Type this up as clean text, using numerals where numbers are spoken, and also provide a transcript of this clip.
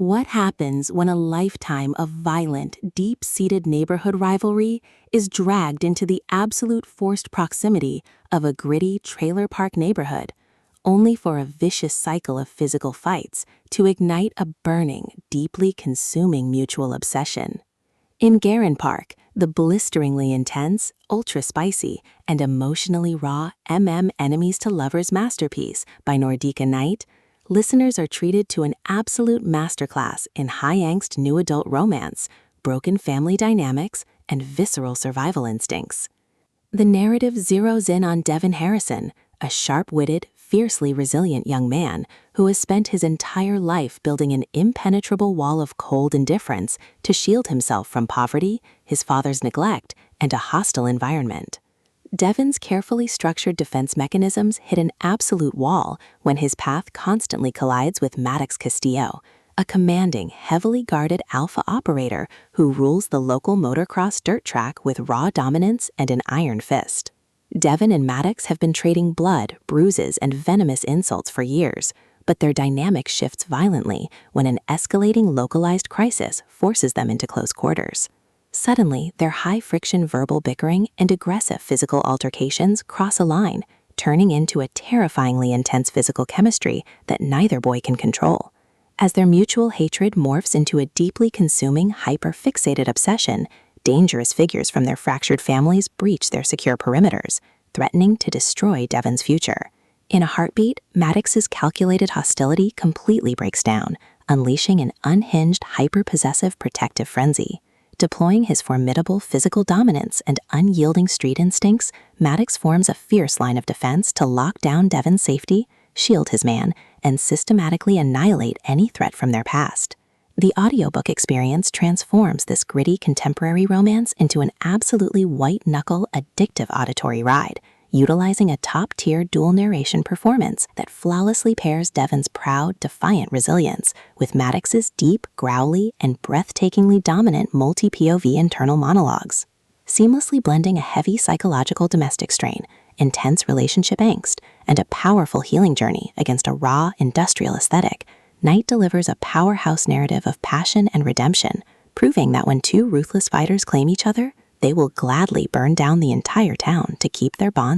What happens when a lifetime of violent, deep-seated neighborhood rivalry is dragged into the absolute forced proximity of a gritty trailer park neighborhood, only for a vicious cycle of physical fights to ignite a burning, deeply consuming mutual obsession? In Garron Park, the blisteringly intense, ultra-spicy, and emotionally raw enemies to lovers masterpiece by Nordika Night, listeners are treated to an absolute masterclass in high-angst new adult romance, broken family dynamics, and visceral survival instincts. The narrative zeroes in on Devon, a sharp-witted, fiercely resilient young man who has spent his entire life building an impenetrable wall of cold indifference to shield himself from poverty, his father's neglect, and a hostile environment. Devon's carefully structured defense mechanisms hit an absolute wall when his path constantly collides with Maddox Castillo, a commanding, heavily guarded alpha operator who rules the local motocross dirt track with raw dominance and an iron fist. Devon and Maddox have been trading blood, bruises, and venomous insults for years, but their dynamic shifts violently when an escalating localized crisis forces them into close quarters. Suddenly, their high-friction verbal bickering and aggressive physical altercations cross a line, turning into a terrifyingly intense physical chemistry that neither boy can control. As their mutual hatred morphs into a deeply consuming, hyper-fixated obsession, dangerous figures from their fractured families breach their secure perimeters, threatening to destroy Devon's future. In a heartbeat, Maddox's calculated hostility completely breaks down, unleashing an unhinged, hyper-possessive protective frenzy. Deploying his formidable physical dominance and unyielding street instincts, Maddox forms a fierce line of defense to lock down Devon's safety, shield his man, and systematically annihilate any threat from their past. The audiobook experience transforms this gritty contemporary romance into an absolutely white-knuckle, addictive auditory ride, utilizing a top-tier dual narration performance that flawlessly pairs Devon's proud, defiant resilience with Maddox's deep, growly, and breathtakingly dominant multi-POV internal monologues. Seamlessly blending a heavy psychological domestic strain, intense relationship angst, and a powerful healing journey against a raw, industrial aesthetic, Night delivers a powerhouse narrative of passion and redemption, proving that when two ruthless fighters claim each other, they will gladly burn down the entire town to keep their bond